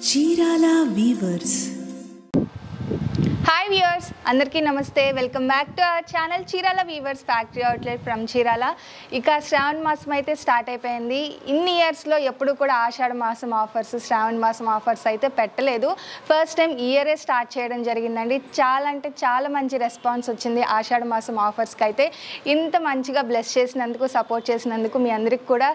Chirala weavers. Hi viewers, అందరికీ నమస్తే. Welcome back to our channel Chirala weavers factory outlet from Chirala. ఇక శ్రావణ మాసం అయితే స్టార్ట్ అయిపోయింది. ఇన్ని ఇయర్స్లో ఎప్పుడు కూడా ఆషాఢ మాసం ఆఫర్స్, శ్రావణ మాసం ఆఫర్స్ అయితే పెట్టలేదు. ఫస్ట్ టైం ఇయరే స్టార్ట్ చేయడం జరిగిందండి. చాలా అంటే చాలా మంచి రెస్పాన్స్ వచ్చింది ఆషాఢ మాసం ఆఫర్స్కి అయితే. ఇంత మంచిగా బ్లెస్ చేసినందుకు, సపోర్ట్ చేసినందుకు మీ అందరికి కూడా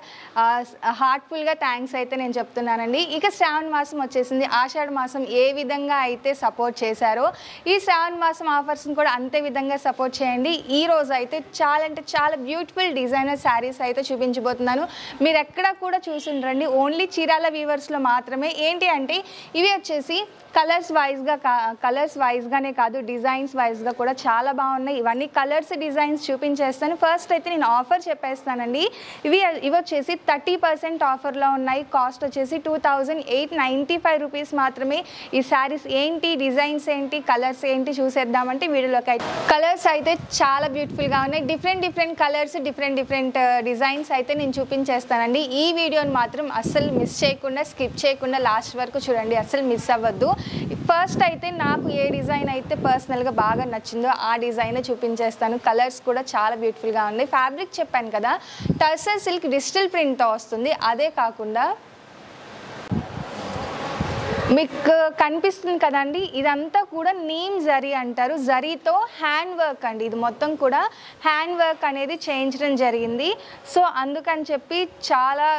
హార్ట్ఫుల్గా థ్యాంక్స్ అయితే నేను చెప్తున్నానండి. ఇక శ్రావణ మాసం వచ్చేసింది. ఆషాఢ మాసం ఏ విధంగా అయితే సపోర్ట్ చేశారో ఈ శ్రావణ మాసం ఆఫర్స్ని కూడా అంతే విధంగా సపోర్ట్ చేయండి. ఈ రోజు అయితే చాలా అంటే చాలా బ్యూటిఫుల్ డిజైనర్ శారీస్ అయితే చూపించబోతున్నాను. మీరు ఎక్కడ కూడా చూసుండ్రండి, ఓన్లీ చీరాల వీవర్స్లో మాత్రమే. ఏంటి అంటే ఇవి వచ్చేసి కలర్స్ వైజ్గానే కాదు, డిజైన్స్ వైజ్గా కూడా చాలా బాగున్నాయి. ఇవన్నీ కలర్స్, డిజైన్స్ చూపించేస్తాను. ఫస్ట్ అయితే నేను ఆఫర్ చెప్పేస్తానండి. ఇవి వచ్చేసి 30% ఆఫర్లో ఉన్నాయి. కాస్ట్ వచ్చేసి 2895 రూపీస్ మాత్రమే. ఈ శారీస్ ఏంటి, డిజైన్స్ ఏంటి, కలర్స్ ఏంటి చూసేద్దామంటే వీడియోలోకి అయితే. కలర్స్ అయితే చాలా బ్యూటిఫుల్గా ఉన్నాయి. డిఫరెంట్ కలర్స్, డిఫరెంట్ డిజైన్స్ అయితే నేను చూపించేస్తానండి. ఈ వీడియోని మాత్రం అస్సలు మిస్ చేయకుండా, స్కిప్ చేయకుండా లాస్ట్ వరకు చూడండి, అస్సలు మిస్ అవ్వద్దు. ఫస్ట్ అయితే నాకు ఏ డిజైన్ అయితే పర్సనల్గా బాగా నచ్చిందో ఆ డిజైన్ చూపించేస్తాను. కలర్స్ కూడా చాలా బ్యూటిఫుల్గా ఉన్నాయి. ఫ్యాబ్రిక్ చెప్పాను కదా, టర్సర్ సిల్క్ డిజిటల్ ప్రింట్తో వస్తుంది. అదే కాకుండా మీకు కనిపిస్తుంది కదండి, ఇదంతా కూడా నీమ్ జరీ అంటారు. జరీతో హ్యాండ్ వర్క్ అండి. ఇది మొత్తం కూడా హ్యాండ్ వర్క్ అనేది చేయించడం జరిగింది. సో అందుకని చెప్పి చాలా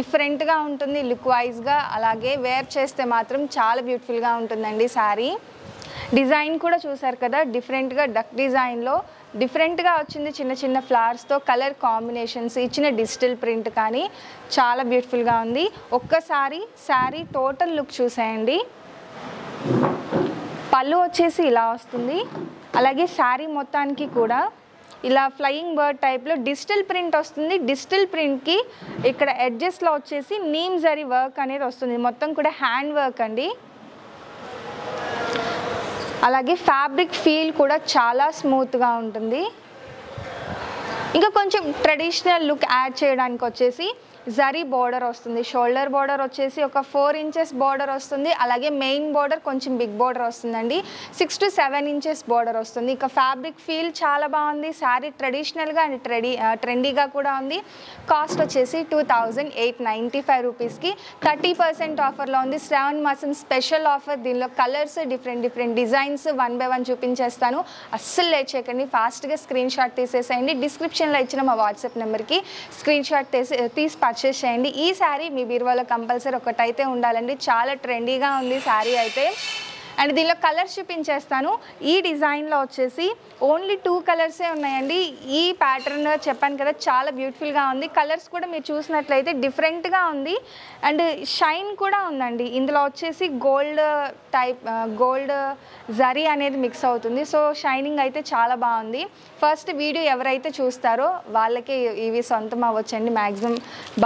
డిఫరెంట్గా ఉంటుంది లుక్ వైజ్గా. అలాగే వేర్ చేస్తే మాత్రం చాలా బ్యూటిఫుల్గా ఉంటుందండి శారీ. డిజైన్ కూడా చూసారు కదా, డిఫరెంట్గా డక్ డిజైన్లో డిఫరెంట్గా వచ్చింది. చిన్న ఫ్లవర్స్తో కలర్ కాంబినేషన్స్ ఇచ్చిన డిజిటల్ ప్రింట్ కానీ చాలా బ్యూటిఫుల్గా ఉంది. ఒక్కసారి శారీ టోటల్ లుక్ చూసేయండి. పళ్ళు వచ్చేసి ఇలా వస్తుంది. అలాగే శారీ మొత్తానికి కూడా ఇలా ఫ్లయింగ్ బర్డ్ టైప్లో డిజిటల్ ప్రింట్ వస్తుంది. డిజిటల్ ప్రింట్కి ఇక్కడ ఎడ్జెస్లో వచ్చేసి నీమ్ జరీ వర్క్ అనేది వస్తుంది. మొత్తం కూడా హ్యాండ్ వర్క్ అండి. అలాగే ఫ్యాబ్రిక్ ఫీల్ కూడా చాలా స్మూత్గా ఉంటుంది. ఇంకా కొంచెం ట్రెడిషనల్ లుక్ యాడ్ చేయడానికి వచ్చేసి జరీ బోర్డర్ వస్తుంది. షోల్డర్ బోర్డర్ వచ్చేసి ఒక 4 ఇంచెస్ బోర్డర్ వస్తుంది. అలాగే మెయిన్ బోర్డర్ కొంచెం బిగ్ బోర్డర్ వస్తుందండి. 6 to 7 ఇంచెస్ బోర్డర్ వస్తుంది. ఇక ఫ్యాబ్రిక్ ఫీల్ చాలా బాగుంది. శారీ ట్రెడిషనల్గా అండ్ ట్రెండీగా కూడా ఉంది. కాస్ట్ వచ్చేసి 2895 రూపీస్కి 30% ఆఫర్లో ఉంది. శ్రావణ మాసం స్పెషల్ ఆఫర్. దీనిలో కలర్స్, డిఫరెంట్ డిజైన్స్ 1 by 1 చూపించేస్తాను. అస్సలు లేట్ చేయకండి, ఫాస్ట్గా స్క్రీన్ షాట్ తీసేసేయండి. డిస్క్రిప్షన్లో ఇచ్చిన మా వాట్సాప్ నెంబర్కి స్క్రీన్ షాట్ తీసి పర్చేస్ చేయండి. ఈ శారీ మీ బీరువాలో కంపల్సరీ ఒకటైతే ఉండాలండి. చాలా ట్రెండీగా ఉంది శారీ అయితే. అండ్ దీనిలో కలర్స్ చూపించేస్తాను. ఈ డిజైన్లో వచ్చేసి ఓన్లీ 2 కలర్సే ఉన్నాయండి. ఈ ప్యాటర్న్ చెప్పాను కదా, చాలా బ్యూటిఫుల్గా ఉంది. కలర్స్ కూడా మీరు చూసినట్లయితే డిఫరెంట్గా ఉంది. అండ్ షైన్ కూడా ఉందండి. ఇందులో వచ్చేసి గోల్డ్ జరీ అనేది మిక్స్ అవుతుంది. సో షైనింగ్ అయితే చాలా బాగుంది. ఫస్ట్ వీడియో ఎవరైతే చూస్తారో వాళ్ళకే ఇవి సొంతం అవ్వచ్చండి. మ్యాక్సిమం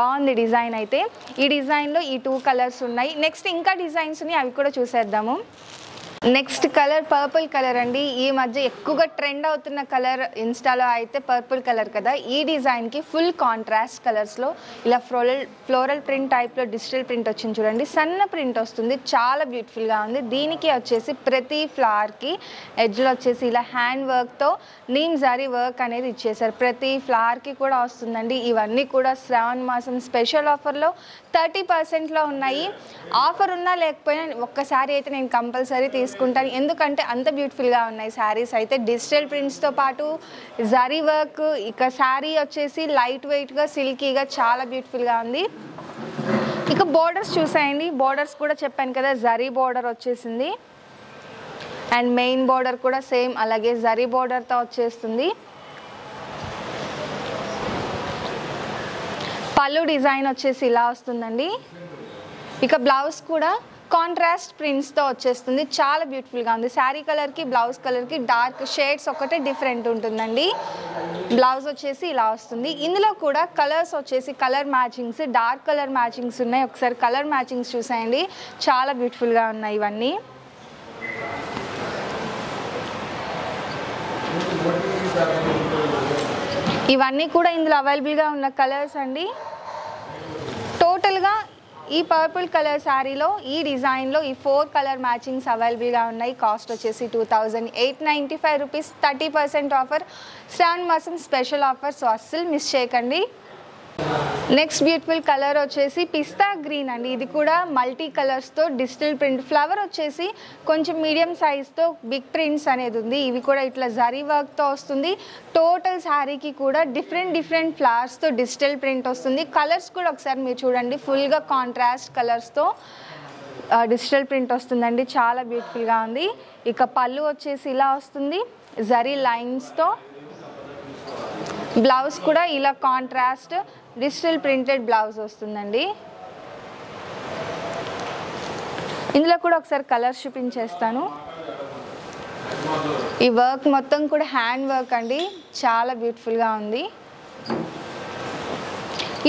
బాగుంది డిజైన్ అయితే. ఈ డిజైన్లో ఈ 2 కలర్స్ ఉన్నాయి. నెక్స్ట్ ఇంకా డిజైన్స్ని అవి కూడా చూసేద్దాము. నెక్స్ట్ కలర్ పర్పుల్ కలర్ అండి. ఈ మధ్య ఎక్కువగా ట్రెండ్ అవుతున్న కలర్ ఇన్స్టాలో అయితే పర్పుల్ కలర్ కదా. ఈ డిజైన్కి ఫుల్ కాంట్రాస్ట్ కలర్స్లో ఇలా ఫ్లోరల్ ప్రింట్ టైప్లో డిజిటల్ ప్రింట్ వచ్చింది చూడండి. సన్న ప్రింట్ వస్తుంది, చాలా బ్యూటిఫుల్గా ఉంది. దీనికి వచ్చేసి ప్రతి ఫ్లవర్కి ఎడ్జ్లో వచ్చేసి ఇలా హ్యాండ్ వర్క్తో నీమ్ జరీ వర్క్ అనేది ఇచ్చేసారు. ప్రతి ఫ్లవర్కి కూడా వస్తుందండి. ఇవన్నీ కూడా శ్రావణ మాసం స్పెషల్ ఆఫర్లో 30%లో ఉన్నాయి. ఆఫర్ ఉన్నా లేకపోయినా ఒక్కసారి అయితే నేను కంపల్సరీ తీసుకుంటాను, ఎందుకంటే అంత బ్యూటిఫుల్గా ఉన్నాయి శారీస్ అయితే. డిజిటల్ ప్రింట్స్తో పాటు జరీ వర్క్. ఇక శారీ వచ్చేసి లైట్ వెయిట్గా, సిల్కీగా చాలా బ్యూటిఫుల్గా ఉంది. ఇక బోర్డర్స్ చూసేయండి. బోర్డర్స్ కూడా చెప్పాను కదా, జరీ బోర్డర్ వచ్చేసింది. అండ్ మెయిన్ బోర్డర్ కూడా సేమ్ అలాగే జరీ బోర్డర్తో వచ్చేస్తుంది. పళ్ళు డిజైన్ వచ్చేసి ఇలా వస్తుందండి. ఇక బ్లౌజ్ కూడా కాంట్రాస్ట్ ప్రింట్స్తో వచ్చేస్తుంది. చాలా బ్యూటిఫుల్గా ఉంది. శారీ కలర్కి బ్లౌజ్ కలర్కి డార్క్ షేడ్స్ ఒకటే డిఫరెంట్ ఉంటుందండి. బ్లౌజ్ వచ్చేసి ఇలా వస్తుంది. ఇందులో కూడా కలర్స్ వచ్చేసి colour matchings, dark colour matchings ఉన్నాయి. ఒకసారి కలర్ మ్యాచింగ్స్ చూసేయండి, చాలా బ్యూటిఫుల్గా ఉన్నాయి ఇవన్నీ. ఇవన్నీ కూడా ఇందులో అవైలబుల్గా ఉన్న కలర్స్ అండి. టోటల్గా ఈ పర్పుల్ కలర్ శారీలో ఈ డిజైన్లో ఈ 4 కలర్ మ్యాచింగ్స్ అవైలబుల్గా ఉన్నాయి. కాస్ట్ వచ్చేసి 2895 రూపీస్. 30% ఆఫర్, శ్రావణ మాసం స్పెషల్ ఆఫర్. సో అస్సలు మిస్ చేయకండి. నెక్స్ట్ బ్యూటిఫుల్ కలర్ వచ్చేసి పిస్తా గ్రీన్ అండి. ఇది కూడా మల్టీ కలర్స్తో డిజిటల్ ప్రింట్, ఫ్లవర్ వచ్చేసి కొంచెం మీడియం సైజ్తో బిగ్ ప్రింట్స్ అనేది ఉంది. ఇవి కూడా ఇట్లా జరీ వర్క్తో వస్తుంది. టోటల్ శారీకి కూడా డిఫరెంట్ ఫ్లవర్స్తో డిజిటల్ ప్రింట్ వస్తుంది. కలర్స్ కూడా ఒకసారి మీరు చూడండి, ఫుల్గా కాంట్రాస్ట్ కలర్స్తో డిజిటల్ ప్రింట్ వస్తుందండి. చాలా బ్యూటిఫుల్గా ఉంది. ఇక పళ్ళు వచ్చేసి ఇలా వస్తుంది జరీ లైన్స్తో. బ్లౌజ్ కూడా ఇలా కాంట్రాస్ట్ డిజిటల్ ప్రింటెడ్ బ్లౌజ్ వస్తుందండి. ఇందులో కూడా ఒకసారి కలర్స్ చూపించేస్తాను. ఈ వర్క్ మొత్తం కూడా హ్యాండ్ వర్క్ అండి, చాలా బ్యూటిఫుల్గా ఉంది.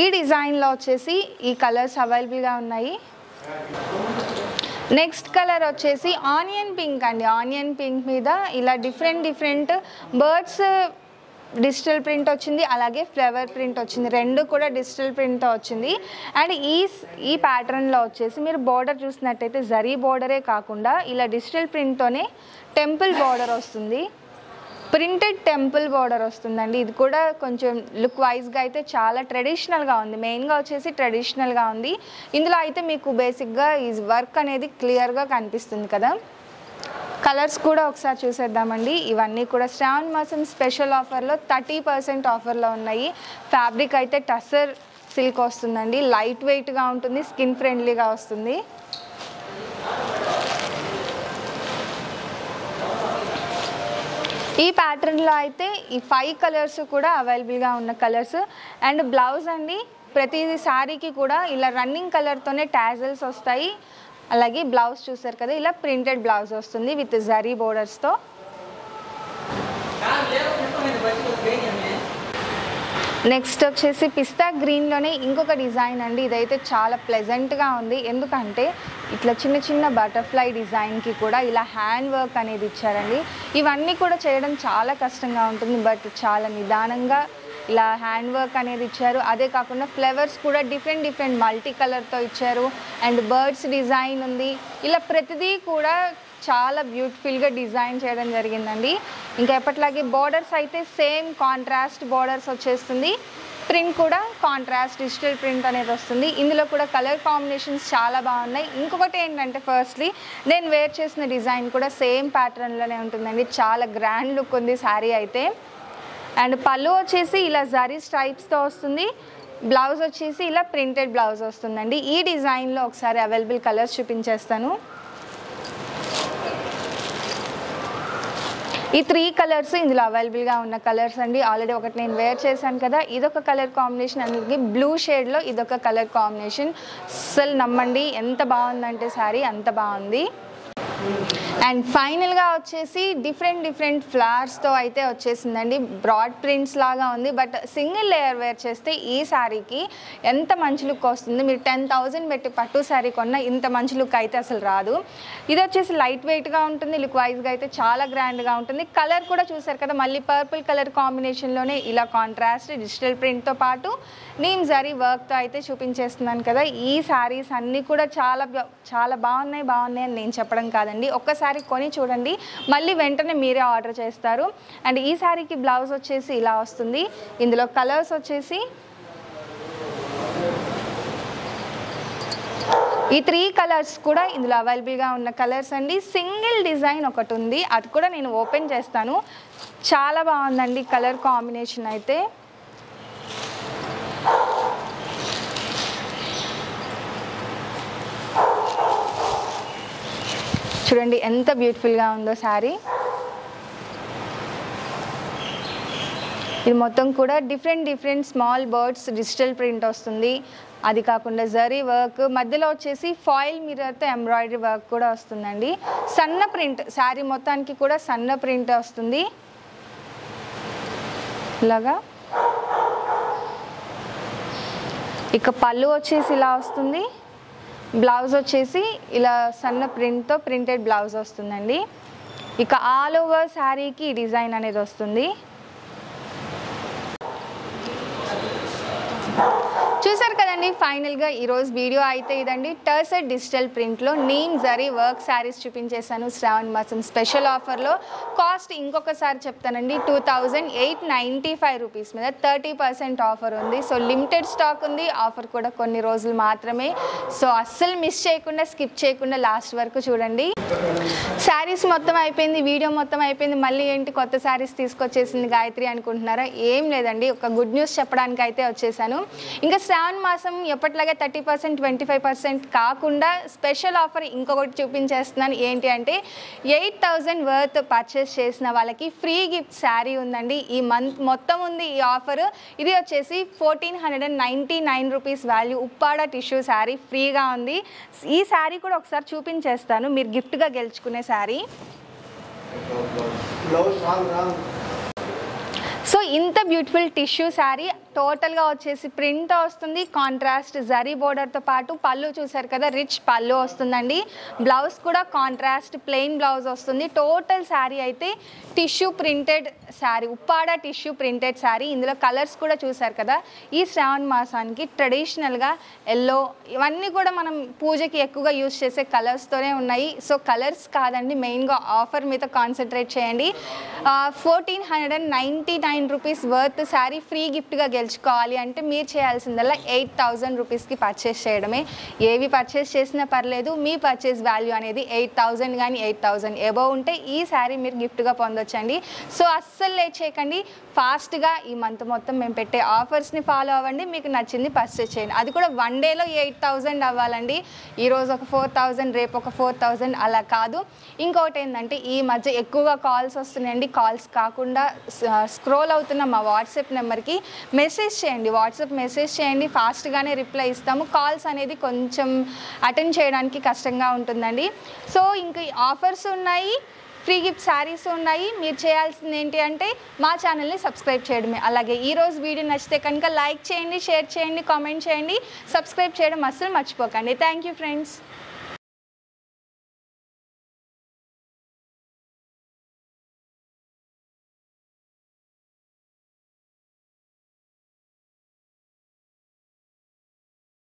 ఈ డిజైన్లో వచ్చేసి ఈ కలర్స్ అవైలబుల్గా ఉన్నాయి. నెక్స్ట్ కలర్ వచ్చేసి ఆనియన్ పింక్ అండి. ఆనియన్ పింక్ మీద ఇలా డిఫరెంట్ బర్డ్స్ డిజిటల్ ప్రింట్ వచ్చింది, అలాగే ఫ్లవర్ ప్రింట్ వచ్చింది. రెండు కూడా డిజిటల్ ప్రింట్తో వచ్చింది. అండ్ ఈ ప్యాటర్న్లో వచ్చేసి మీరు బోర్డర్ చూసినట్టయితే జరీ బోర్డరే కాకుండా ఇలా డిజిటల్ ప్రింట్తోనే టెంపుల్ బోర్డర్ వస్తుంది, ప్రింటెడ్ టెంపుల్ బోర్డర్ వస్తుందండి. ఇది కూడా కొంచెం లుక్ వైజ్గా అయితే చాలా ట్రెడిషనల్గా ఉంది. మెయిన్గా వచ్చేసి ట్రెడిషనల్గా ఉంది. ఇందులో అయితే మీకు బేసిక్గా ఈ వర్క్ అనేది క్లియర్గా కనిపిస్తుంది కదా. కలర్స్ కూడా ఒకసారి చూసేద్దామండి. ఇవన్నీ కూడా శ్రావణ మాసం స్పెషల్ ఆఫర్లో 30% ఆఫర్లో ఉన్నాయి. ఫ్యాబ్రిక్ అయితే టస్సర్ సిల్క్ వస్తుందండి. లైట్ వెయిట్గా ఉంటుంది, స్కిన్ ఫ్రెండ్లీగా వస్తుంది. ఈ ప్యాటర్న్లో అయితే ఈ 5 కలర్స్ కూడా అవైలబుల్గా ఉన్న కలర్స్. అండ్ బ్లౌజ్ అండి, ప్రతి శారీకి కూడా ఇలా రన్నింగ్ కలర్తోనే టాజల్స్ వస్తాయి. అలాగే బ్లౌజ్ చూసారు కదా, ఇలా ప్రింటెడ్ బ్లౌజ్ వస్తుంది విత్ జరీ బోర్డర్స్తో. నెక్స్ట్ వచ్చేసి పిస్తా గ్రీన్లోనే ఇంకొక డిజైన్ అండి. ఇదైతే చాలా ప్లెజెంట్గా ఉంది, ఎందుకంటే ఇట్లా చిన్న బటర్ఫ్లై డిజైన్కి కూడా ఇలా హ్యాండ్ వర్క్ అనేది ఇచ్చారండి. ఇవన్నీ కూడా చేయడం చాలా కష్టంగా ఉంటుంది, బట్ చాలా నిదానంగా ఇలా హ్యాండ్ వర్క్ అనేది ఇచ్చారు. అదే కాకుండా ఫ్లవర్స్ కూడా డిఫరెంట్ మల్టీ కలర్తో ఇచ్చారు. అండ్ బర్డ్స్ డిజైన్ ఉంది. ఇలా ప్రతిదీ కూడా చాలా బ్యూటిఫుల్గా డిజైన్ చేయడం జరిగిందండి. ఇంకా ఎప్పట్లాగే బోర్డర్స్ అయితే సేమ్ కాంట్రాస్ట్ బోర్డర్స్ వచ్చేస్తుంది. ప్రింట్ కూడా కాంట్రాస్ట్ డిజిటల్ ప్రింట్ అనేది వస్తుంది. ఇందులో కూడా కలర్ కాంబినేషన్స్ చాలా బాగున్నాయి. ఇంకొకటి ఏంటంటే ఫస్ట్లీ నేను వేర్ చేసిన డిజైన్ కూడా సేమ్ ప్యాటర్న్లోనే ఉంటుందండి. చాలా గ్రాండ్ లుక్ ఉంది శారీ అయితే. అండ్ పళ్ళు వచ్చేసి ఇలా జరీ స్ట్రైప్స్తో వస్తుంది. బ్లౌజ్ వచ్చేసి ఇలా ప్రింటెడ్ బ్లౌజ్ వస్తుందండి. ఈ డిజైన్లో ఒకసారి అవైలబుల్ కలర్స్ చూపించేస్తాను. ఈ 3 కలర్స్ ఇందులో అవైలబుల్గా ఉన్న కలర్స్ అండి. ఆల్రెడీ ఒకటి నేను వేర్ చేశాను కదా, ఇదొక కలర్ కాంబినేషన్, అలాగే బ్లూ షేడ్లో ఇదొక కలర్ కాంబినేషన్. అస్సలు నమ్మండి, ఎంత బాగుందంటే శారీ అంత బాగుంది. అండ్ ఫైనల్గా వచ్చేసి డిఫరెంట్ ఫ్లవర్స్తో అయితే వచ్చేసిందండి. బ్రాడ్ ప్రింట్స్ లాగా ఉంది, బట్ సింగిల్ లేయర్ వేర్ చేస్తే ఈ శారీకి ఎంత మంచి లుక్ వస్తుంది. మీరు 10,000 పెట్టి పట్టు శారీ కొన్నా ఇంత మంచి లుక్ అయితే అసలు రాదు. ఇది వచ్చేసి లైట్ వెయిట్గా ఉంటుంది, లుక్ వైజ్గా అయితే చాలా గ్రాండ్గా ఉంటుంది. కలర్ కూడా చూసారు కదా, మళ్ళీ పర్పుల్ కలర్ కాంబినేషన్లోనే ఇలా కాంట్రాస్ట్ డిజిటల్ ప్రింట్తో పాటు నీమ్ జరీ వర్క్తో అయితే చూపించేస్తున్నాను కదా. ఈ శారీస్ అన్నీ కూడా చాలా బాగున్నాయి అని నేను చెప్పడం కాదండి, ఒక్కసారి కొని చూడండి, మళ్ళీ వెంటనే మీరే ఆర్డర్ చేస్తారు. అండ్ ఈ శారీకి బ్లౌజ్ వచ్చేసి ఇలా వస్తుంది. ఇందులో కలర్స్ వచ్చేసి ఈ 3 కలర్స్ కూడా ఇందులో అవైలబుల్గా ఉన్న కలర్స్ అండి. సింగిల్ డిజైన్ ఒకటి ఉంది, అది కూడా నేను ఓపెన్ చేస్తాను. చాలా బాగుందండి కలర్ కాంబినేషన్ అయితే. చూడండి ఎంత బ్యూటిఫుల్గా ఉందో శారీ. ఇది మొత్తం కూడా different small birds digital print వస్తుంది. అది కాకుండా జరీ వర్క్, మధ్యలో వచ్చేసి ఫాయిల్ మిర్రర్తో ఎంబ్రాయిడరీ వర్క్ కూడా వస్తుందండి. సన్న ప్రింట్, శారీ మొత్తానికి కూడా సన్న ప్రింట్ వస్తుంది ఇలాగా. ఇక పళ్ళు వచ్చేసి ఇలా వస్తుంది. బ్లౌజ్ వచ్చేసి ఇలా సన్న ప్రింట్తో ప్రింటెడ్ బ్లౌజ్ వస్తుందండి. ఇక ఆల్ ఓవర్ శారీకి డిజైన్ అనేది వస్తుంది. చూసారు కదండి, ఫైనల్గా ఈరోజు వీడియో అయితే ఇదండి. టర్సెట్ డిజిటల్ ప్రింట్లో నీమ్ జరీ వర్క్ శారీస్ చూపించేశాను శ్రావణ మాసం స్పెషల్ ఆఫర్లో. కాస్ట్ ఇంకొకసారి చెప్తానండి, 2895 రూపీస్ మీద 30% ఆఫర్ ఉంది. సో లిమిటెడ్ స్టాక్ ఉంది, ఆఫర్ కూడా కొన్ని రోజులు మాత్రమే. సో అస్సలు మిస్ చేయకుండా, స్కిప్ చేయకుండా లాస్ట్ వరకు చూడండి. శారీస్ మొత్తం అయిపోయింది, వీడియో మొత్తం అయిపోయింది, మళ్ళీ ఏంటి కొత్త శారీస్ తీసుకొచ్చేసింది గాయత్రి అనుకుంటున్నారా? ఏం లేదండి, ఒక గుడ్ న్యూస్ చెప్పడానికి అయితే వచ్చేసాను. ఇంకా శ్రావణ మాసం ఎప్పటిలాగే 30%, 25% కాకుండా స్పెషల్ ఆఫర్ ఇంకొకటి చూపించేస్తున్నాను. ఏంటి అంటే 8000 వర్త్ పర్చేస్ చేసిన వాళ్ళకి ఫ్రీ గిఫ్ట్ శారీ ఉందండి. ఈ మంత్ మొత్తం ఉంది ఈ ఆఫర్. ఇది వచ్చేసి 1499 rupees value Uppada tissue sari ఫ్రీగా ఉంది. ఈ శారీ కూడా ఒకసారి చూపించేస్తాను, మీరు గిఫ్ట్గా గెలుచుకునే శారీ. సో ఇంత బ్యూటిఫుల్ టిష్యూ శారీ టోటల్గా వచ్చేసి ప్రింట్ వస్తుంది, కాంట్రాస్ట్ జరీ బోర్డర్తో పాటు పళ్ళు చూసారు కదా, రిచ్ పళ్ళు వస్తుందండి. బ్లౌజ్ కూడా కాంట్రాస్ట్ ప్లెయిన్ బ్లౌజ్ వస్తుంది. టోటల్ శారీ అయితే tissue printed sari, Uppada tissue printed sari. ఇందులో కలర్స్ కూడా చూసారు కదా. ఈ శ్రావణ మాసానికి ట్రెడిషనల్గా ఎల్లో ఇవన్నీ కూడా మనం పూజకి ఎక్కువగా యూజ్ చేసే కలర్స్తోనే ఉన్నాయి. సో కలర్స్ కాదండి, మెయిన్గా ఆఫర్ మీద కాన్సన్ట్రేట్ చేయండి. 1499 రూపీస్ వర్త్ శారీ ఫ్రీ గిఫ్ట్గా గెలుచుకోవాలి అంటే మీరు చేయాల్సిందల్లా 8000 రూపీస్కి పర్చేస్ చేయడమే. ఏవి పర్చేస్ చేసినా పర్లేదు, మీ పర్చేస్ వాల్యూ అనేది 8000 కానీ 8000 ఎబోవ్ ఉంటే ఈ శారీ మీరు గిఫ్ట్గా పొందొచ్చండి. సో అస్సలు లేట్ చేయకండి, ఫాస్ట్గా ఈ మంత్ మొత్తం మేము పెట్టే ఆఫర్స్ని ఫాలో అవ్వండి. మీకు నచ్చింది పర్చేస్ చేయండి, అది కూడా వన్ డేలో 8000 అవ్వాలండి. ఈరోజు ఒక 4000, రేపు ఒక 4000 అలా కాదు. ఇంకొకటి ఏంటంటే ఈ మధ్య ఎక్కువగా కాల్స్ వస్తున్నాయండి. కాల్స్ కాకుండా స్క్రోల్ అవుతున్న మా వాట్సాప్ నెంబర్కి మెసేజ్ చేయండి, వాట్సాప్ మెసేజ్ చేయండి, ఫాస్ట్గానే రిప్లై ఇస్తాము. కాల్స్ అనేది కొంచెం అటెండ్ చేయడానికి కష్టంగా ఉంటుందండి. సో ఇంక ఆఫర్స్ ఉన్నాయి, ఫ్రీ గిఫ్ట్ శారీస్ ఉన్నాయి. మీరు చేయాల్సింది ఏంటి అంటే మా ఛానల్ని సబ్స్క్రైబ్ చేయడమే. అలాగే ఈరోజు వీడియో నచ్చితే కనుక లైక్ చేయండి, షేర్ చేయండి, కామెంట్ చేయండి, సబ్స్క్రైబ్ చేయడం అస్సలు మర్చిపోకండి. Thank you friends.